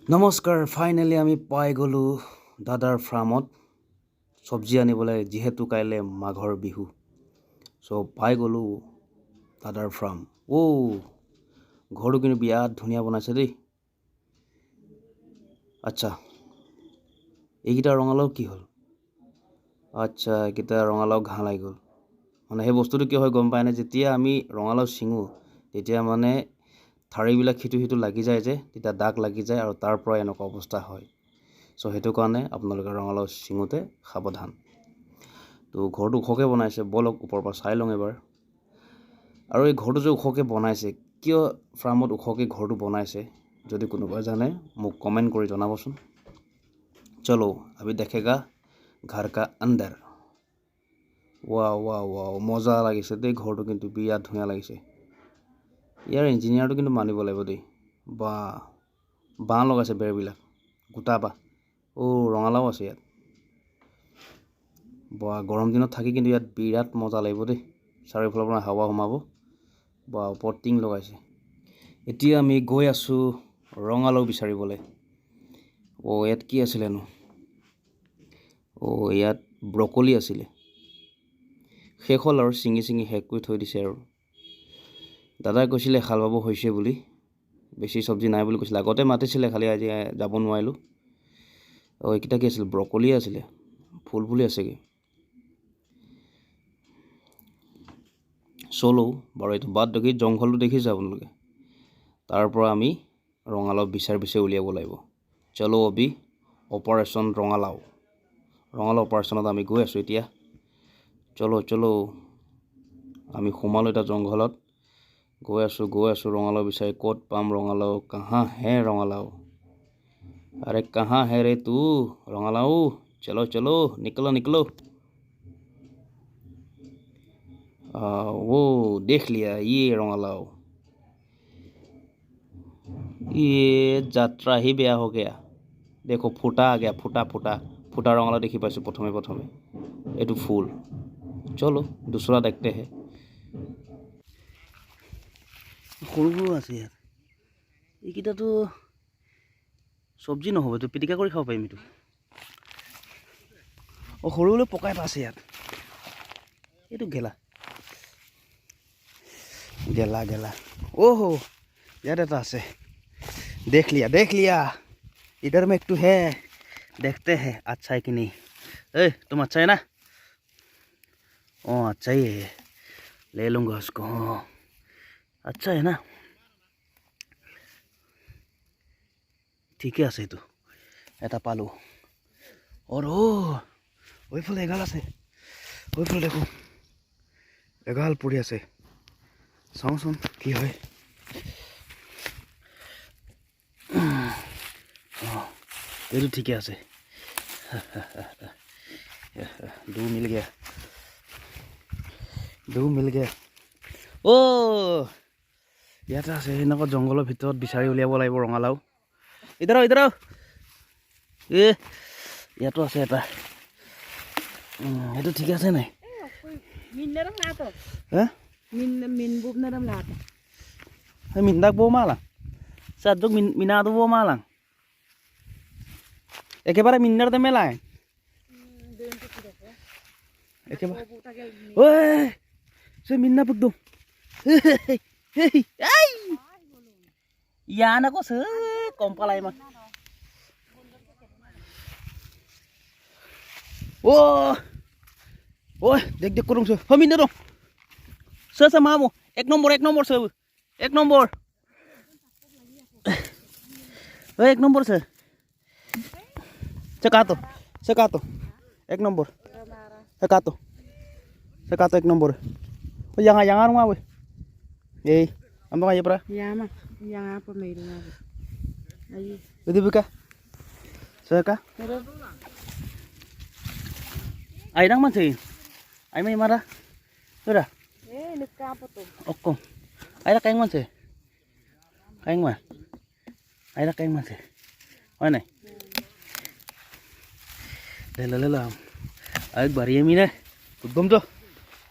নমস্কাৰ ফাইনেলি আমি পাই গলো দাদাৰ ফাৰ্মত সবজি আনিবলৈ যেহেতু কাইলে মাঘৰ বিহু সো পাই গলো দাদাৰ ফাৰ্ম ঘৰটো কিন্তু বিৰাট ধুনীয়া বনাইছে দেই আচ্ছা এইকেইটা ৰঙালাও কি হ'ল আচ্ছা এইকেইটা ৰঙালাও ঘাঁ লাগি গ'ল মানে সেই বস্তুটো কি হয় গম পায় না যেতিয়া আমি ৰঙালাও ছিঙো তেতিয়া মানে ঠাৰিবিলাক হিটো লাগি যায় যে তেতিয়া দাগ লাগি যায় আৰু তাৰ পৰা এনেকুৱা অৱস্থা হয় সো সেইটো কাৰণে আপোনালোকে ৰঙালাও ছিঙোতে সাৱধান তো ঘৰটো ওখকৈ বনাইছে বলক ওপৰৰ পৰা চাই লওঁ এবাৰ আৰু এই ঘৰটো যে ওখকৈ বনাইছে কিয় ফাৰ্মত ওখকৈ ঘৰটো বনাইছে যদি কোনোবাই জানে মোক কমেণ্ট কৰি জনাবচোন চলো अभी देखेगा घर का अंदर वाह वाह वाह মজা লাগিছে দেই ঘৰটো কিন্তু বিৰাট ধুনীয়া লাগিছে ইয়াৰ ইঞ্জিনিয়াৰটো কিন্তু মানিব লাগিব দেই বাঁহ লগাইছে বেৰবিলাক গোটা বাঁহ ৰঙালাও আছে ইয়াত গৰম দিনত থাকি কিন্তু ইয়াত বিৰাট মজা লাগিব দেই চাৰিওফালৰ পৰা হাৱা সোমাব ওপৰত টিং লগাইছে এতিয়া আমি গৈ আছোঁ ৰঙালাও বিচাৰিবলৈ ইয়াত কি আছিলেনো ইয়াত ব্ৰকলি আছিলে শেষ হ'ল আৰু ছিঙি শেষ কৰি থৈ দিছে আৰু দাদাই কৈছিলে হাল বাব হৈছে বুলি বেছি সবজি নাই বুলি কৈছিলে আগতে মাতিছিলে খালি আজি যাব নোৱাৰিলোঁ এইকেইটা কি আছিল ব্ৰকলি আছিলে ফুলি আছেগৈ চলো বাৰু এইটো বাদ দেখি জংঘলটো দেখিছে আপোনালোকে তাৰ পৰা আমি ৰঙালাও বিচাৰি উলিয়াব লাগিব চলো অবি অপাৰেশ্যন ৰঙালাও অপাৰেশ্যনত আমি গৈ আছোঁ এতিয়া চলো আমি সোমালোঁ এটা জংঘলত গৈ আছোঁ ৰঙালাও বিচাৰি ক'ত পাম ৰঙালাও কাহা হে ৰঙালাও अरे कहाँ है रे तू रंगालाऊ चलो निकलो वो देख लिया ये रंगालाऊ ये যাত্ৰা ही बेया हो गया देखो फूटा आ गया फूटा रंगालाऊ देखी पाइছোঁ प्रथमे এইটো ফুল चलो दूसरा देखते हैं সৰু আছে ইয়াত এইকেইটাতো সবজি নহ'ব এইটো পিটিকা কৰি খাব পাৰিম এইটো সৰু পকাই এটা আছে ইয়াত এইটো গেলা ইয়াত এটা আছে देख लिया इधर में एक तो है देखते हैं अच्छा है कि नहीं तुम अच्छा है ना अच्छा ही है ले लूँगा उसको अच्छा है ना ঠিকে আছে এইটো এটা পালোঁ আৰু ওইফালে এগাল আছে ওইফালে দেখো এগাল পৰি আছে চাওঁচোন কি হয় এইটো ঠিকে আছে দু মিল গয়া ইয়াতে আছে এনেকুৱা জংঘলৰ ভিতৰত বিচাৰি উলিয়াব লাগিব ৰঙালাও इधर आओ ইয়াতো আছে এটা এইটো ঠিক আছে নাই mindak bawa malang sadok minado bawa malang একেবারে মিনার দে মেলায় একেবারে সে মিন্না একদম ইয়ান আকৌ কম পালাই ইমান দেখ করুন মিন্না দong se mau এক নম্বর se এক নম্বর এক নম্বর se sekato এক নম্বর sekato এক নম্বর jangan rumah we apa aja pra yang apa meru ayo itu buka seka ai đang mana sih ai mai marah sudah luka apa tuh oko ai dah kain mana sih kain mana ai dah kain mana sih mana lelah ai bari ini nih belum tuh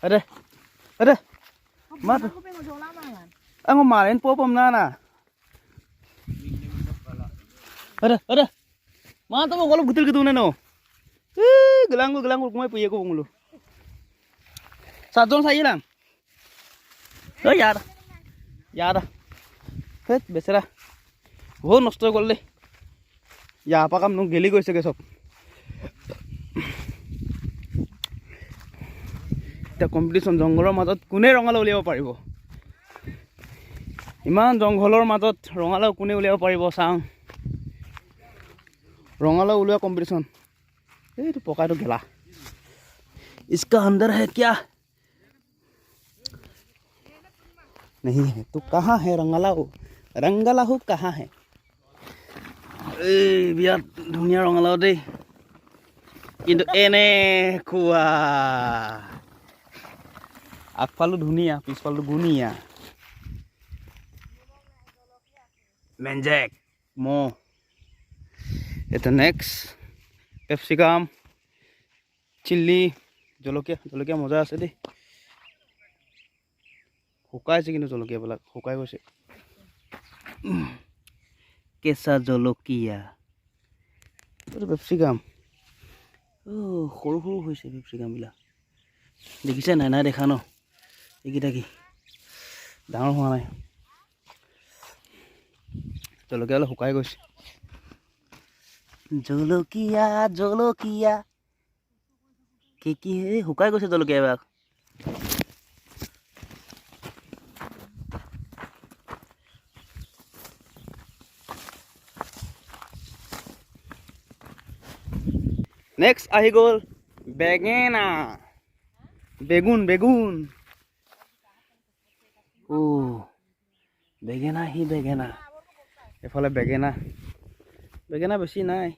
ada mat ang umarin po pom na Ada. Mantap kok kalau betul gitu neno. Gelanggul kumai punya aku mulu. Satu saya lang. Oh यार. यार. হেত বেচেৰা বহুত নষ্ট হৈ গ'ল দেই ইয়াৰ পৰা কাম গেলি গৈছেগৈ চব এতিয়া কম্পিটিশ্যন জংঘলৰ মাজত কোনে ৰঙালাও উলিয়াব পাৰিব ইমান জংঘলৰ মাজত ৰঙালাও কোনে উলিয়াব পাৰিব চাওঁ ৰঙালাও উলিওৱা কম্পিটিশ্যন এইটো পকাটো গেলা इसका अंदर है क्या नहीं है तो कहाँ है रंगालाहु कहाँ है বিৰাট ধুনীয়া ৰঙালাও দেই কিন্তু এনে খোৱা আগফালো ধুনীয়া পিছফালো গুণীয়া মেঞ্জেক মো এটা নেক্সট পেপচিকাম চিলি জলকীয়া মজা আছে দেই শুকাইছে কিন্তু জলকীয়াবিলাক শুকাই গৈছে কেঁচা জলকীয়া এইটো পেপচিকাম সৰু হৈছে পেপচিকামবিলাক দেখিছে নাই দেখা ন এইকেইটা কি ডাঙৰ হোৱা নাই জলকীয়া অলপ শুকাই গৈছে জলকীয়া কি শুকাই গৈছে জলকীয়াবিলাক নেক্সট আহি গ'ল বেঙেনা বেগুন বেঙেনা এফালে বেঙেনা বেছি নাই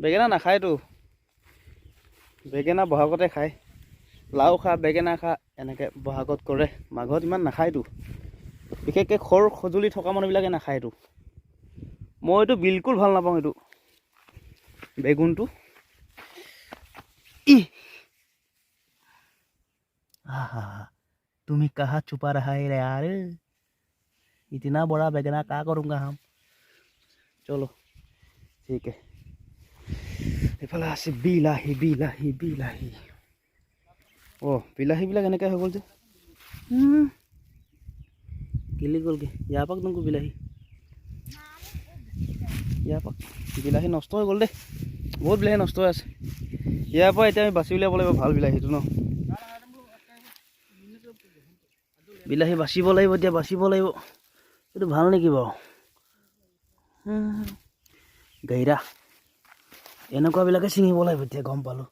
বেঙেনা নাখায়তো বেঙেনা বহাগতে খায় লাও খা বেঙেনা খা এনেকৈ বহাগত কৰে মাঘত ইমান নাখায়তো বিশেষকৈ খৰ সঁজুলি থকা মানুহবিলাকে নাখায়তো মইতো বিলকুল ভাল নাপাওঁ এইটো বেগুনটো তুমি कहाँ छुपा रहा है यार इतना बड़ा बैगना क्या करूँगा हम चलो ठीक है এইফালে আছে বিলাহী বিলাহীবিলাক এনেকৈ হৈ গ'ল যে গেলি গ'লগৈ ইয়াৰ পৰা তোমাক বিলাহী নষ্ট হৈ গ'ল দেই বহুত বিলাহী নষ্ট হৈ আছে ইয়াৰ পৰা এতিয়া আমি বাচি উলিয়াব লাগিব ভাল বিলাহীটো ন বিলাহী বাচিব লাগিব এইটো ভাল নেকি বাৰু গেইৰা এনেকুৱাবিলাকে ছিঙিব লাগিব এতিয়া গম পালোঁ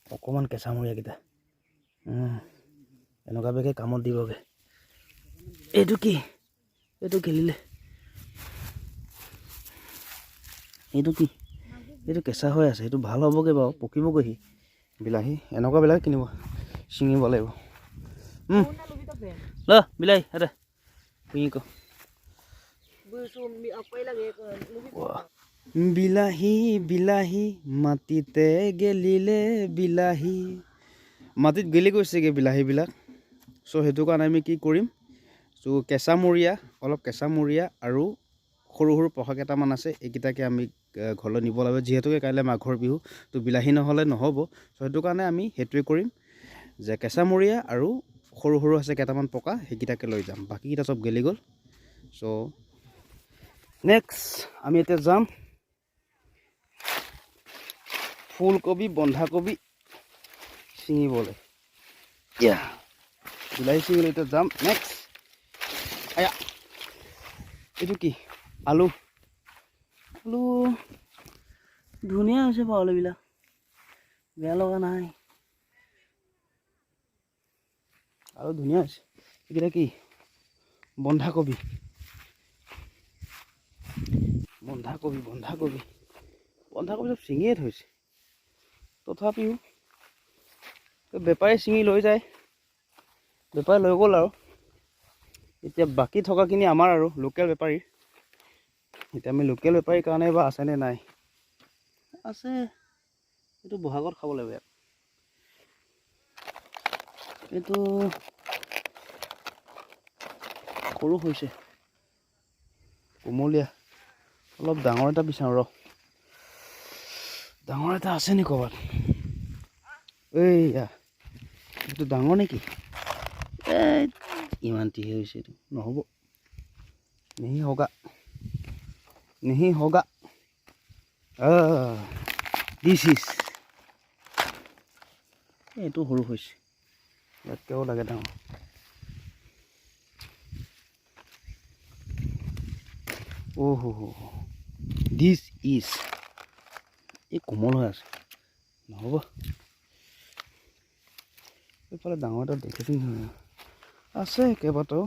অকণমান কেঁচামূৰীয়াকেইটা এনেকুৱাবিলাকে কামত দিবগৈ এইটো কি এইটো গেলিলে এইটো কেঁচা হৈ আছে এইটো ভাল হ'বগৈ বাৰু পকিবগৈ সি বিলাহী এনেকুৱাবিলাকে কিনিব ছিঙিব লাগিব ল বিলাহী আৰে পুহিক বিলাহী মাটিতে গেলিলে বিলাহী মাটিত গেলি গৈছেগৈ বিলাহীবিলাক চ' সেইটো কাৰণে আমি কি কৰিম চ' অলপ কেঁচামূৰীয়া আৰু সৰু পহা কেইটামান আছে এইকেইটাকে আমি ঘৰলৈ নিব লাগিব যিহেতুকে কাইলৈ মাঘৰ বিহু তো বিলাহী নহ'লে নহ'ব চ' সেইটো কাৰণে আমি সেইটোৱে কৰিম যে কেঁচামূৰীয়া আৰু সৰু আছে কেইটামান পকা সেইকেইটাকে লৈ যাম বাকীকেইটা চব গেলি গ'ল চ' নেক্সট আমি এতিয়া যাম ফুলকবি বন্ধাকবি ছিঙিবলৈ বিলাহী ছিঙিবলৈ এতিয়া যাম নেক্সট এইটো কি আলু ধুনীয়া হৈছে বাৰু আলুবিলাক বেয়া লগা নাই আৰু ধুনীয়া হৈছে এইকেইটা কি বন্ধাকবি চব ছিঙিয়ে থৈছে তথাপিও বেপাৰী ছিঙি লৈ যায় বেপাৰী লৈ গ'ল আৰু এতিয়া বাকী থকাখিনি আমাৰ আৰু লোকেল বেপাৰী এতিয়া আমি লোকেল বেপাৰীৰ কাৰণে বা আছেনে নাই আছে এইটো বহাগত খাব লাগিব এইটো সৰু হৈছে কোমলীয়া অলপ ডাঙৰ এটা বিচাৰোঁ ৰ ডাঙৰ এটা আছে নি ক'ৰবাত এইয়া এইটো ডাঙৰ নেকি এই ইমান টিহে হৈছে এইটো নহ'ব নেহি হগা দিছ ইজ এইটো সৰু হৈছে ইয়াতকৈও লাগে ডাঙৰ অহ' দিছ ইজ এই কোমল হৈ আছে নহ'ব এইফালে ডাঙৰ এটা দেখিছোঁ নহয় আছে কেইবাটাও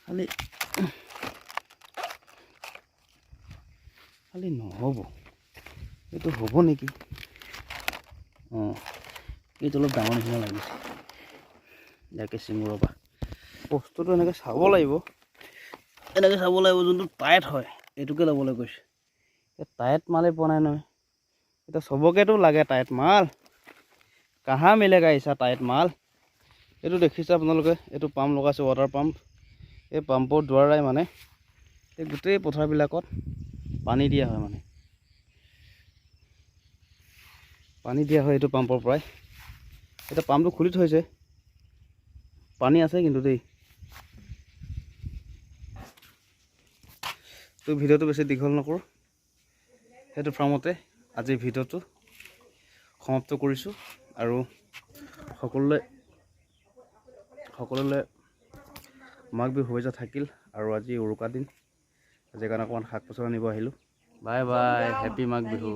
খালি নহ'ব এইটো হ'ব নেকি অঁ এইটো অলপ ডাঙৰ নিচিনা লাগিছে ইয়াকে চিঙুৰ পৰা বস্তুটো এনেকৈ চাব লাগিব যোনটো টাইট হয় এইটোকে ল'বলৈ কৈছে টাইট মালেই পোৱা নাই নহয় এতিয়া চবকেতো লাগে টাইট মাল কাহা মিলেগা ইচ্ছা টাইট মাল এইটো দেখিছে আপোনালোকে এইটো পাম্প লগাইছে ৱাটাৰ পাম্প এই পাম্পৰ দ্বাৰাই মানে এই গোটেই পথাৰবিলাকত পানী দিয়া হয় মানে এইটো পাম্পৰ পৰাই এতিয়া পাম্পটো খুলি থৈছে পানী আছে কিন্তু দেই তো ভিডিঅ'টো বেছি দীঘল নকৰোঁ সেইটো ফাৰ্মতে আজিৰ ভিডিঅ'টো সমাপ্ত কৰিছোঁ আৰু সকলোলৈ মাঘ বিহু শুভেচ্ছা থাকিল আৰু আজি উৰুকা দিন আজিৰ কাৰণে অকণমান শাক পাচলি আনিব আহিলোঁ bye bye happy Magh Bihu